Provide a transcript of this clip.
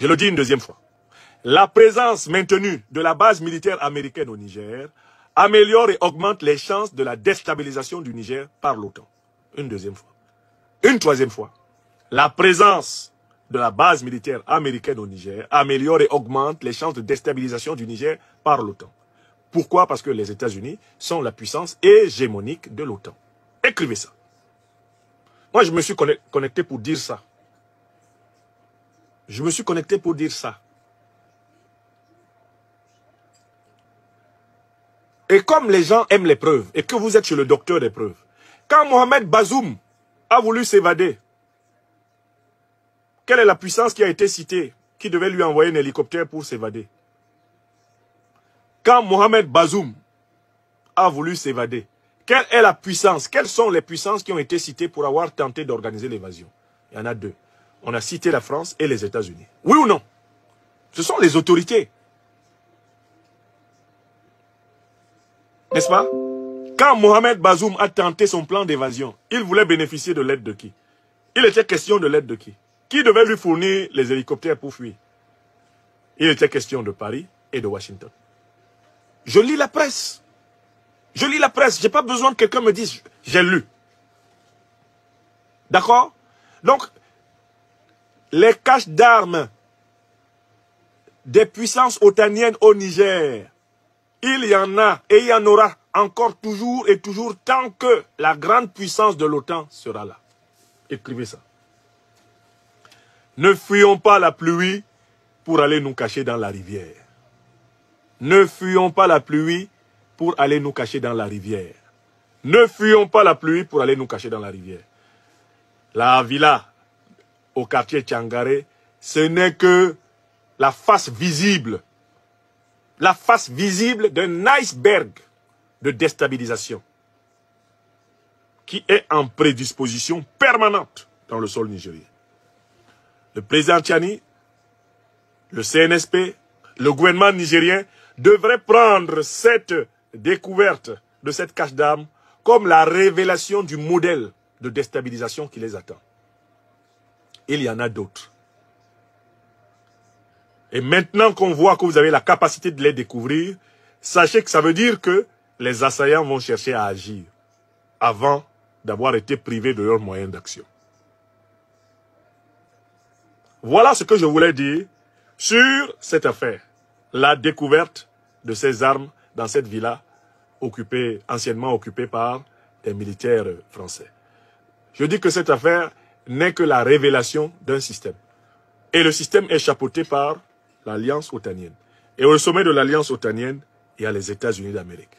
Je le dis une deuxième fois. La présence maintenue de la base militaire américaine au Niger améliore et augmente les chances de la déstabilisation du Niger par l'OTAN. Une deuxième fois. Une troisième fois. La présence de la base militaire américaine au Niger améliore et augmente les chances de déstabilisation du Niger par l'OTAN. Pourquoi? Parce que les États-Unis sont la puissance hégémonique de l'OTAN. Écrivez ça. Moi, je me suis connecté pour dire ça. Je me suis connecté pour dire ça. Et comme les gens aiment les preuves, et que vous êtes chez le docteur des preuves, quand Mohamed Bazoum a voulu s'évader, quelle est la puissance qui a été citée, qui devait lui envoyer un hélicoptère pour s'évader? Quand Mohamed Bazoum a voulu s'évader, quelle est la puissance? Quelles sont les puissances qui ont été citées pour avoir tenté d'organiser l'évasion? Il y en a deux. On a cité la France et les États-Unis. Oui ou non? Ce sont les autorités. N'est-ce pas? Quand Mohamed Bazoum a tenté son plan d'évasion, il voulait bénéficier de l'aide de qui? Il était question de l'aide de qui? Qui devait lui fournir les hélicoptères pour fuir? Il était question de Paris et de Washington. Je lis la presse. Je lis la presse. Je n'ai pas besoin que quelqu'un me dise, j'ai lu. D'accord? Donc, les caches d'armes des puissances otaniennes au Niger, il y en a et il y en aura encore toujours et toujours tant que la grande puissance de l'OTAN sera là. Écrivez ça. Ne fuyons pas la pluie pour aller nous cacher dans la rivière. Ne fuyons pas la pluie pour aller nous cacher dans la rivière. Ne fuyons pas la pluie pour aller nous cacher dans la rivière. La villa au quartier Tchangare, ce n'est que la face visible d'un iceberg de déstabilisation qui est en prédisposition permanente dans le sol nigérien. Le président Tchani, le CNSP, le gouvernement nigérien devrait prendre cette découverte de cette cache d'armes comme la révélation du modèle de déstabilisation qui les attend. Il y en a d'autres. Et maintenant qu'on voit que vous avez la capacité de les découvrir, sachez que ça veut dire que les assaillants vont chercher à agir avant d'avoir été privés de leurs moyens d'action. Voilà ce que je voulais dire sur cette affaire. La découverte de ces armes dans cette villa anciennement occupée par des militaires français. Je dis que cette affaire n'est que la révélation d'un système. Et le système est chapeauté par l'Alliance otanienne. Et au sommet de l'Alliance otanienne, il y a les États-Unis d'Amérique.